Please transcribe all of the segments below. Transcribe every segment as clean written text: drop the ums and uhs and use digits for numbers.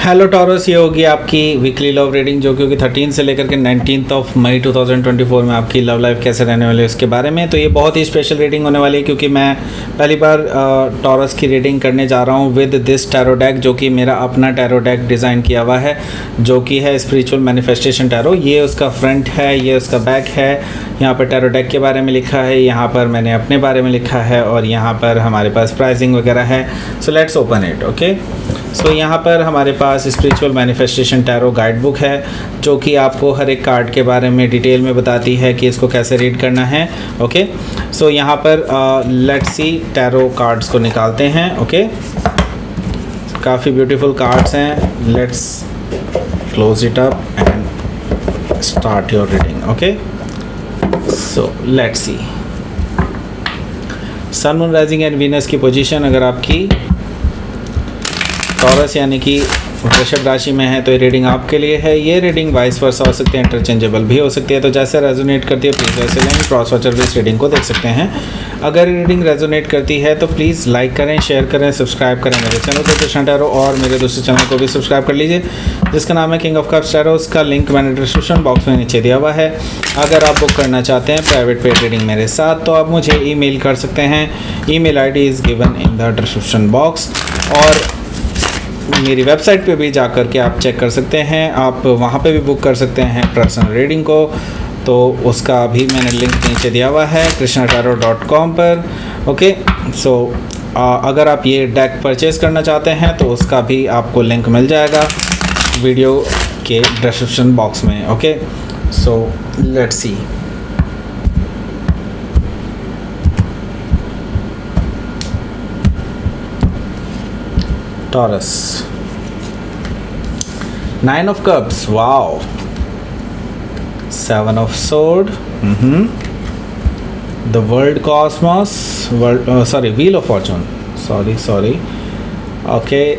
Hello taurus, ये होगी आपकी वीकली लव रीडिंग जो कि 13 से लेकर के 19 ऑफ मई 2024 में आपकी लव लाइफ कैसे रहने वाली है उसके बारे में। तो ये बहुत ही स्पेशल रीडिंग होने वाली है क्योंकि मैं पहली बार टॉरस की रीडिंग करने जा रहा हूँ विद दिस टैरो डेक, जो कि मेरा अपना टैरो डेक डिज़ाइन किया हुआ है, जो कि है स्पिरिचुअल मैनिफेस्टेशन टैरो। ये उसका फ्रंट है, ये उसका बैक है। यहाँ पर टैरो डेक के बारे में लिखा है, यहाँ पर मैंने अपने बारे में लिखा है और यहाँ पर हमारे पास प्राइसिंग वगैरह है। So let's open it. Okay, so यहाँ पर हमारे पास spiritual manifestation tarot guide book है, जो कि आपको हर एक कार्ड के बारे में डिटेल में बताती है कि इसको कैसे रीड करना है। ओके, सो यहाँ पर लेट्स सी टैरो कार्ड्स को निकालते हैं। ओके, काफ़ी ब्यूटीफुल कार्ड्स हैं। Let's close it up and start your reading. Okay, so let's see sun, moon, rising and Venus की पोजीशन अगर आपकी टॉरस यानी कि वृषभ राशि में है तो ये रीडिंग आपके लिए है। ये रीडिंग वाइस वर्सा हो सकती है, इंटरचेंजेबल भी हो सकती है। तो जैसे रेजोनेट करती है प्लीज़ वैसे लें। क्रॉस वॉचर भी इस रीडिंग को देख सकते हैं। अगर रीडिंग रेजोनेट करती है तो प्लीज़ लाइक करें, शेयर करें, सब्सक्राइब करें मेरे चैनल को कृष्णा टैरो, और मेरे दूसरे चैनल को भी सब्सक्राइब कर लीजिए जिसका नाम है किंग ऑफ कप्स टैरो। उसका लिंक मैंने डिस्क्रिप्शन बॉक्स में नीचे दिया हुआ है। अगर आप बुक करना चाहते हैं प्राइवेट पेड रीडिंग मेरे साथ तो आप मुझे ईमेल कर सकते हैं। Email ID is given in the description box, और मेरी वेबसाइट पे भी जाकर के आप चेक कर सकते हैं। आप वहाँ पे भी बुक कर सकते हैं पर्सनल रीडिंग को, तो उसका भी मैंने लिंक नीचे दिया हुआ है krishnataro.com पर। ओके, सो अगर आप ये डेक परचेज़ करना चाहते हैं तो उसका भी आपको लिंक मिल जाएगा वीडियो के डिस्क्रिप्शन बॉक्स में। Okay, so let's C. Taurus, 9 of Cups, wow, 7 of Sword, the World Cosmos, Wheel of Fortune, sorry, okay,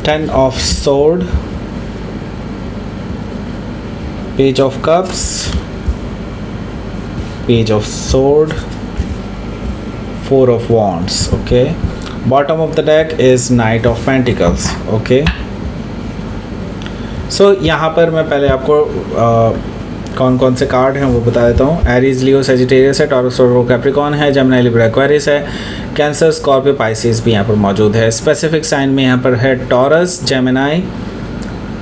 10 of Sword, Page of Cups, Page of Sword, 4 of Wands, okay. Bottom of the deck is Knight of Pentacles. Okay, so यहाँ पर मैं पहले आपको कौन कौन से card हैं वो बता देता हूँ। एरीज, लियो, सेजिटेरियस है, टॉरस और कैप्रिकॉर्न है, जेमिनी, लिब्रा, एक्वेरियस है, कैंसर, स्कॉर्पियो, पाइसिस भी यहाँ पर मौजूद है। स्पेसिफिक साइन में यहाँ पर है टॉरस, जेमिनी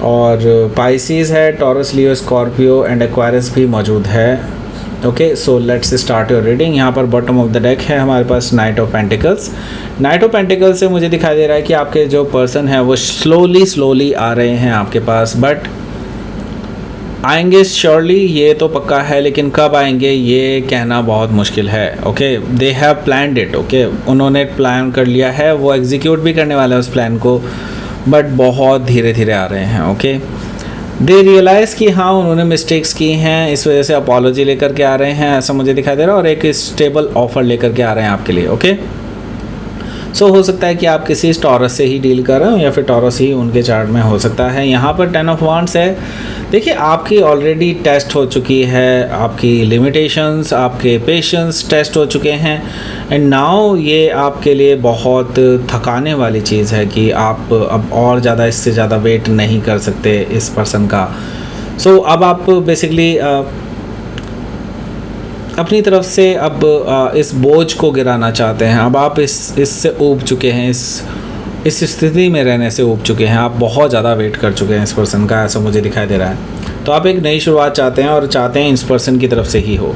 और पाइसिस है, Taurus, Leo, Scorpio and Aquarius भी मौजूद है। Okay, so let's start your reading. यहाँ पर बॉटम ऑफ द डेक है हमारे पास Knight of Pentacles. Knight of Pentacles से मुझे दिखाई दे रहा है कि आपके जो पर्सन है वो स्लोली आ रहे हैं आपके पास, बट आएंगे श्योरली, ये तो पक्का है, लेकिन कब आएंगे ये कहना बहुत मुश्किल है। Okay, they have planned it. Okay, उन्होंने प्लान कर लिया है, वो एग्जीक्यूट भी करने वाले हैं उस प्लान को, बट बहुत धीरे धीरे आ रहे हैं। ओके, दे रियलाइज़ कि हाँ उन्होंने मिस्टेक्स की हैं, इस वजह से अपॉलॉजी लेकर के आ रहे हैं, ऐसा मुझे दिखाई दे रहा है, और एक स्टेबल ऑफर लेकर के आ रहे हैं आपके लिए। ओके, सो हो सकता है कि आप किसी टॉरस से ही डील कर रहे हो या फिर टॉरस ही उनके चार्ट में हो सकता है। यहाँ पर 10 ऑफ वांड्स है। देखिए, आपकी ऑलरेडी टेस्ट हो चुकी है, आपकी लिमिटेशंस, आपके पेशेंस टेस्ट हो चुके हैं, एंड नाउ ये आपके लिए बहुत थकाने वाली चीज़ है कि आप अब और ज़्यादा इससे ज़्यादा वेट नहीं कर सकते इस पर्सन का। सो अब आप बेसिकली अपनी तरफ से अब इस बोझ को गिराना चाहते हैं। अब आप इससे ऊब चुके हैं, इस स्थिति में रहने से ऊब चुके हैं, आप बहुत ज़्यादा वेट कर चुके हैं इस पर्सन का, ऐसा मुझे दिखाई दे रहा है। तो आप एक नई शुरुआत चाहते हैं और चाहते हैं इस पर्सन की तरफ से ही हो।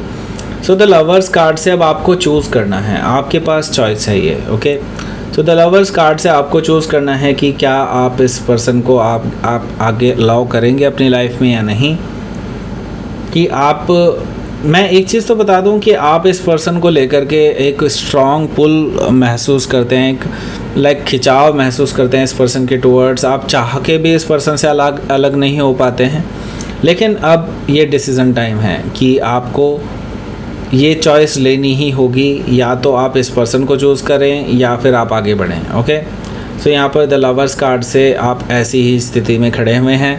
सो द लवर्स कार्ड से अब आपको चूज़ करना है, आपके पास चॉइस है ये। Okay, so the lovers card से आपको चूज़ करना है कि क्या आप इस पर्सन को आप आगे अलाउ करेंगे अपनी लाइफ में या नहीं। कि आप, मैं एक चीज़ तो बता दूं कि आप इस पर्सन को लेकर के एक स्ट्रॉन्ग पुल महसूस करते हैं, एक लाइक खिंचाव महसूस करते हैं इस पर्सन के टूवर्ड्स। आप चाह के भी इस पर्सन से अलग नहीं हो पाते हैं, लेकिन अब ये डिसीज़न टाइम है कि आपको ये चॉइस लेनी ही होगी, या तो आप इस पर्सन को चूज़ करें या फिर आप आगे बढ़ें। ओके, सो यहाँ पर द लवर्स कार्ड से आप ऐसी ही स्थिति में खड़े हुए हैं,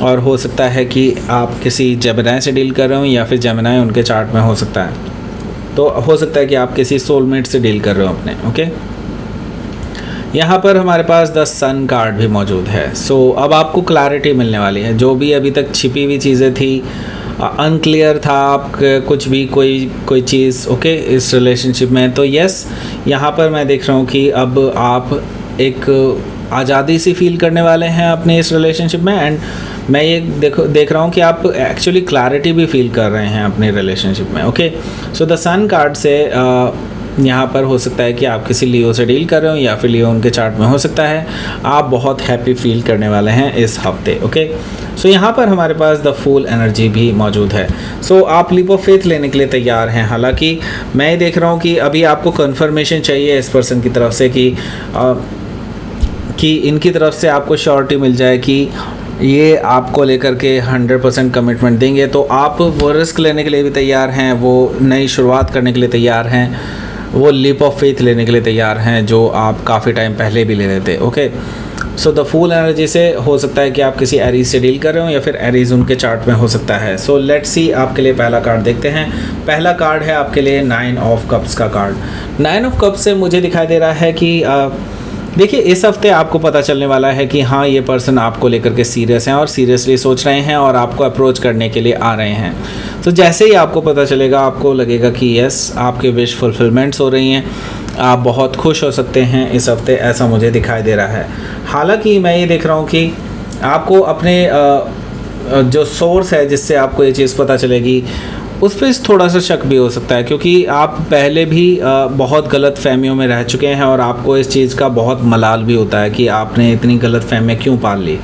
और हो सकता है कि आप किसी जेमिनी से डील कर रहे हो या फिर जेमिनी उनके चार्ट में हो सकता है। तो हो सकता है कि आप किसी सोलमेट से डील कर रहे हो अपने। ओके, यहाँ पर हमारे पास द सन कार्ड भी मौजूद है। सो अब आपको क्लैरिटी मिलने वाली है। जो भी अभी तक छिपी हुई चीज़ें थी, अनक्लियर था आप कुछ भी कोई चीज़ ओके इस रिलेशनशिप में, तो यस यहाँ पर मैं देख रहा हूँ कि अब आप एक आज़ादी सी फील करने वाले हैं अपने इस रिलेशनशिप में। एंड मैं ये देख रहा हूँ कि आप एक्चुअली क्लैरिटी भी फील कर रहे हैं अपने रिलेशनशिप में। Okay, so the sun card से यहाँ पर हो सकता है कि आप किसी लियो से डील कर रहे हो या फिर लियो उनके चार्ट में हो सकता है। आप बहुत हैप्पी फील करने वाले हैं इस हफ्ते। ओके, सो यहाँ पर हमारे पास द फूल एनर्जी भी मौजूद है। सो आप लीप ऑफ फेथ लेने के लिए तैयार हैं। हालांकि मैं ये देख रहा हूँ कि अभी आपको कन्फर्मेशन चाहिए इस पर्सन की तरफ से कि इनकी तरफ से आपको श्योरिटी मिल जाए कि ये आपको लेकर के 100% कमिटमेंट देंगे। तो आप वो रिस्क लेने के लिए भी तैयार हैं, वो नई शुरुआत करने के लिए तैयार हैं, वो लीप ऑफ फेथ लेने के लिए तैयार हैं जो आप काफ़ी टाइम पहले भी ले लेते। Okay, so the full energy से हो सकता है कि आप किसी एरीज से डील कर रहे हो या फिर एरीज उनके चार्ट में हो सकता है। सो लेट्स सी आपके लिए पहला कार्ड देखते हैं। पहला कार्ड है आपके लिए 9 ऑफ कप्स का कार्ड। 9 ऑफ कप्स से मुझे दिखाई दे रहा है कि देखिए इस हफ्ते आपको पता चलने वाला है कि हाँ ये पर्सन आपको लेकर के सीरियस हैं और सीरियसली सोच रहे हैं और आपको अप्रोच करने के लिए आ रहे हैं। तो जैसे ही आपको पता चलेगा आपको लगेगा कि यस आपके विश फुलफिलमेंट्स हो रही हैं, आप बहुत खुश हो सकते हैं इस हफ्ते, ऐसा मुझे दिखाई दे रहा है। हालांकि मैं ये देख रहा हूँ कि आपको अपने जो सोर्स है जिससे आपको ये चीज़ पता चलेगी उस पर थोड़ा सा शक भी हो सकता है, क्योंकि आप पहले भी बहुत गलत फहमियों में रह चुके हैं और आपको इस चीज़ का बहुत मलाल भी होता है कि आपने इतनी गलत फहमियाँ क्यों पाल ली।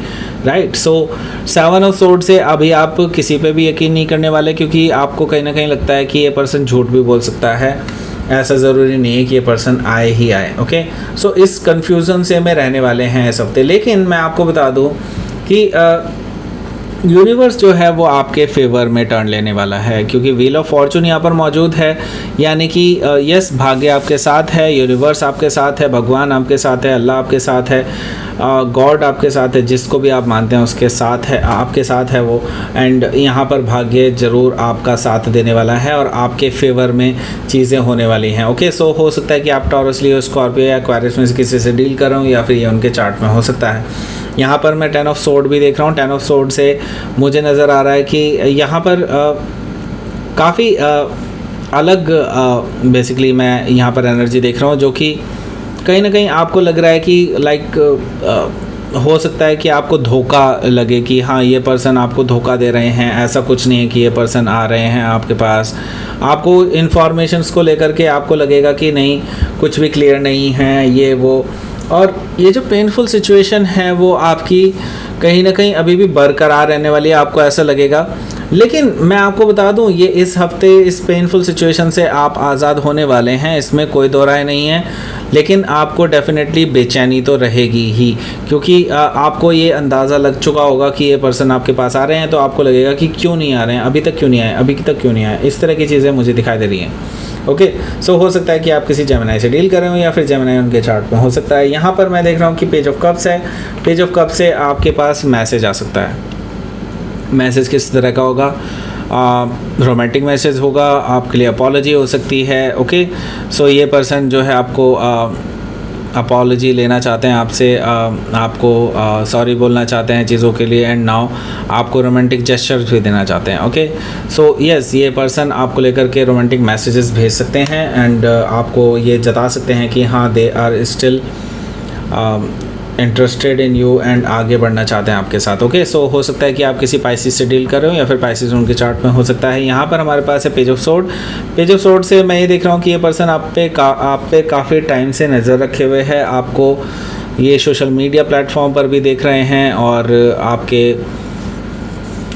राइट, सो 7 ऑफ सोर्ड से अभी आप किसी पे भी यकीन नहीं करने वाले, क्योंकि आपको कहीं ना कहीं लगता है कि ये पर्सन झूठ भी बोल सकता है। ऐसा ज़रूरी नहीं है कि ये पर्सन आए ही आए। ओके, सो इस कन्फ्यूज़न से में रहने वाले हैं इस हफ्ते। लेकिन मैं आपको बता दूँ कि यूनिवर्स जो है वो आपके फेवर में टर्न लेने वाला है, क्योंकि व्हील ऑफ फॉर्चून यहाँ पर मौजूद है। यानी कि यस भाग्य आपके साथ है, यूनिवर्स आपके साथ है, भगवान आपके साथ है, अल्लाह आपके साथ है, गॉड आपके साथ है, जिसको भी आप मानते हैं उसके साथ है, आपके साथ है वो। एंड यहाँ पर भाग्य ज़रूर आपका साथ देने वाला है और आपके फेवर में चीज़ें होने वाली हैं। ओके, सो हो सकता है कि आप टॉरस लियो, स्कॉर्पियो या एक्वेरियस में से किसी से डील कर रहे हो या फिर ये उनके चार्ट में हो सकता है। यहाँ पर मैं 10 ऑफ सोर्ड भी देख रहा हूँ। 10 ऑफ सोर्ड से मुझे नज़र आ रहा है कि यहाँ पर काफ़ी अलग बेसिकली मैं यहाँ पर एनर्जी देख रहा हूँ, जो कि कहीं ना कहीं आपको लग रहा है कि लाइक हो सकता है कि आपको धोखा लगे कि हाँ ये पर्सन आपको धोखा दे रहे हैं। ऐसा कुछ नहीं है कि ये पर्सन आ रहे हैं आपके पास, आपको इन्फॉर्मेशंस को लेकर के आपको लगेगा कि नहीं कुछ भी क्लियर नहीं है ये वो। और ये जो पेनफुल सिचुएशन है वो आपकी कहीं ना कहीं अभी भी बरकरार रहने वाली है, आपको ऐसा लगेगा। लेकिन मैं आपको बता दूं ये इस हफ्ते इस पेनफुल सिचुएशन से आप आज़ाद होने वाले हैं, इसमें कोई दो राय नहीं है। लेकिन आपको डेफिनेटली बेचैनी तो रहेगी ही, क्योंकि आपको ये अंदाज़ा लग चुका होगा कि ये पर्सन आपके पास आ रहे हैं, तो आपको लगेगा कि क्यों नहीं आ रहे हैं, अभी तक क्यों नहीं आए, अभी तक क्यों नहीं आए। इस तरह की चीज़ें मुझे दिखाई दे रही हैं। ओके, सो हो सकता है कि आप किसी जेमिनी से डील कर रहे हो या फिर जेमिनी उनके चार्ट में हो सकता है। यहाँ पर मैं देख रहा हूँ कि पेज ऑफ कप्स है। पेज ऑफ कप्स से आपके पास मैसेज आ सकता है। मैसेज किस तरह का होगा? रोमांटिक मैसेज होगा, आपके लिए अपॉलॉजी हो सकती है। ओके, सो ये पर्सन जो है आपको अपॉलॉजी लेना चाहते हैं आपसे, आपको सॉरी बोलना चाहते हैं चीज़ों के लिए, एंड नाउ आपको रोमांटिक जेस्चर्स भी देना चाहते हैं। ओके, सो यस ये पर्सन आपको लेकर के रोमांटिक मैसेजेस भेज सकते हैं एंड आपको ये जता सकते हैं कि हाँ they are still interested in you and आगे बढ़ना चाहते हैं आपके साथ। ओके, सो हो सकता है कि आप किसी पाइसिस से डील कर रहे हो या फिर पाइसिस उनके चार्ट में हो सकता है। यहाँ पर हमारे पास है page of sword. Page of sword से मैं ये देख रहा हूँ कि ये पर्सन आप पे काफ़ी टाइम से नज़र रखे हुए है, आपको ये सोशल मीडिया प्लेटफॉर्म पर भी देख रहे हैं और आपके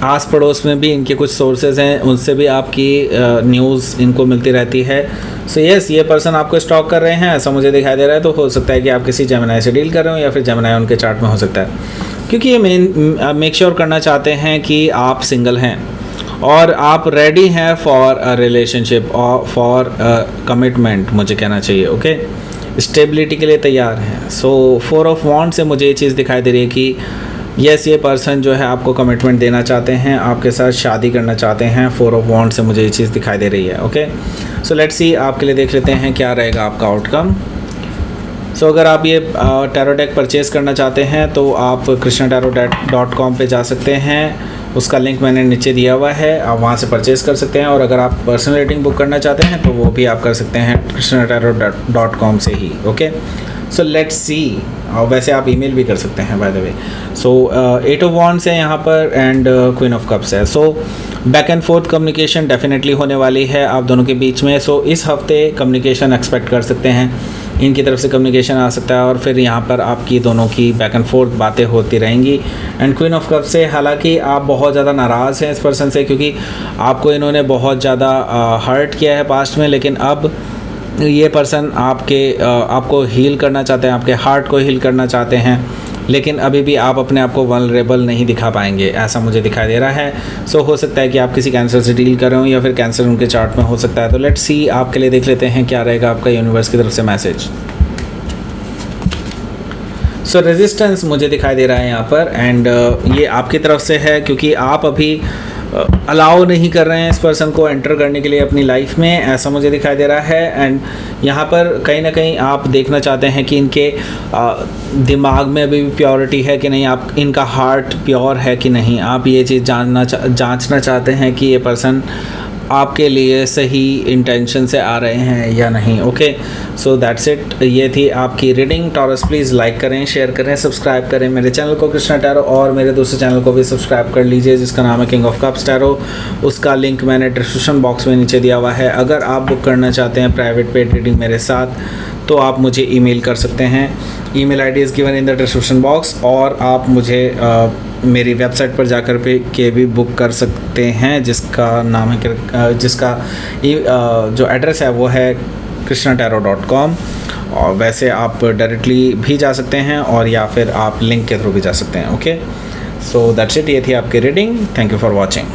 आस पड़ोस में भी इनके कुछ सोर्सेज हैं, उनसे भी आपकी न्यूज़ इनको मिलती रहती है। सो यस ये पर्सन आपको स्टॉक कर रहे हैं, ऐसा मुझे दिखाई दे रहा है। तो हो सकता है कि आप किसी जेमिनी से डील कर रहे हो या फिर जेमिनी उनके चार्ट में हो सकता है, क्योंकि ये मेक श्योर करना चाहते हैं कि आप सिंगल हैं और आप रेडी हैं फॉर अ रिलेशनशिप और फॉर कमिटमेंट, मुझे कहना चाहिए। ओके, स्टेबिलिटी के लिए तैयार हैं। सो 4 ऑफ वॉन्ड से मुझे ये चीज़ दिखाई दे रही है कि यस ये पर्सन जो है आपको कमिटमेंट देना चाहते हैं, आपके साथ शादी करना चाहते हैं। 4 ऑफ वॉन्ड से मुझे ये चीज़ दिखाई दे रही है। ओके, सो लेट्स सी आपके लिए देख लेते हैं क्या रहेगा आपका आउटकम। सो अगर आप ये टैरो डेक परचेज़ करना चाहते हैं तो आप krishnataro.com पे जा सकते हैं, उसका लिंक मैंने नीचे दिया हुआ है, आप वहाँ से परचेज़ कर सकते हैं। और अगर आप पर्सनल रीडिंग बुक करना चाहते हैं तो वो भी आप कर सकते हैं krishnataro.com से ही। ओके, सो लेट्स सी। वैसे आप ईमेल भी कर सकते हैं by the way. So 8 of wands है यहाँ पर एंड क्वीन ऑफ कप्स है। So back and fourth communication definitely होने वाली है आप दोनों के बीच में। सो इस हफ्ते कम्युनिकेशन एक्सपेक्ट कर सकते हैं, इनकी तरफ से कम्युनिकेशन आ सकता है और फिर यहाँ पर आपकी दोनों की बैक एंड फोर्थ बातें होती रहेंगी। एंड क्वीन ऑफ कप्स से हालांकि आप बहुत ज़्यादा नाराज़ हैं इस पर्सन से, क्योंकि आपको इन्होंने बहुत ज़्यादा हर्ट किया है पास्ट में, लेकिन अब ये पर्सन आपको हील करना चाहते हैं, आपके हार्ट को हील करना चाहते हैं, लेकिन अभी भी आप अपने आप को वल्नरेबल नहीं दिखा पाएंगे, ऐसा मुझे दिखाई दे रहा है। सो हो सकता है कि आप किसी कैंसर से डील कर रहे हो या फिर कैंसर उनके चार्ट में हो सकता है। तो लेट्स सी, आपके लिए देख लेते हैं क्या रहेगा आपका यूनिवर्स की तरफ से मैसेज। सो रेजिस्टेंस मुझे दिखाई दे रहा है यहाँ पर एंड ये आपकी तरफ से है, क्योंकि आप अभी अलाउ नहीं कर रहे हैं इस पर्सन को एंटर करने के लिए अपनी लाइफ में, ऐसा मुझे दिखाई दे रहा है। एंड यहाँ पर कहीं ना कहीं आप देखना चाहते हैं कि इनके दिमाग में अभी भी प्योरिटी है कि नहीं, आप इनका हार्ट प्योर है कि नहीं, आप ये चीज़ जांचना चाहते हैं कि ये पर्सन आपके लिए सही इंटेंशन से आ रहे हैं या नहीं। Okay, so that's it. ये थी आपकी रीडिंग। टॉरस प्लीज़ लाइक करें, शेयर करें, सब्सक्राइब करें मेरे चैनल को कृष्णा टैरो, और मेरे दूसरे चैनल को भी सब्सक्राइब कर लीजिए जिसका नाम है किंग ऑफ कप्स टैरो। उसका लिंक मैंने डिस्क्रिप्शन बॉक्स में नीचे दिया हुआ है। अगर आप बुक करना चाहते हैं प्राइवेट पेड रीडिंग मेरे साथ तो आप मुझे ईमेल कर सकते हैं। Email ID is given in the description box, और आप मुझे मेरी वेबसाइट पर जाकर के भी बुक कर सकते हैं जिसका नाम है जिसका जो एड्रेस है वो है krishnataro.com। और वैसे आप डायरेक्टली भी जा सकते हैं और या फिर आप लिंक के थ्रू भी जा सकते हैं। Okay, so that's it. ये थी आपकी reading. Thank you for watching.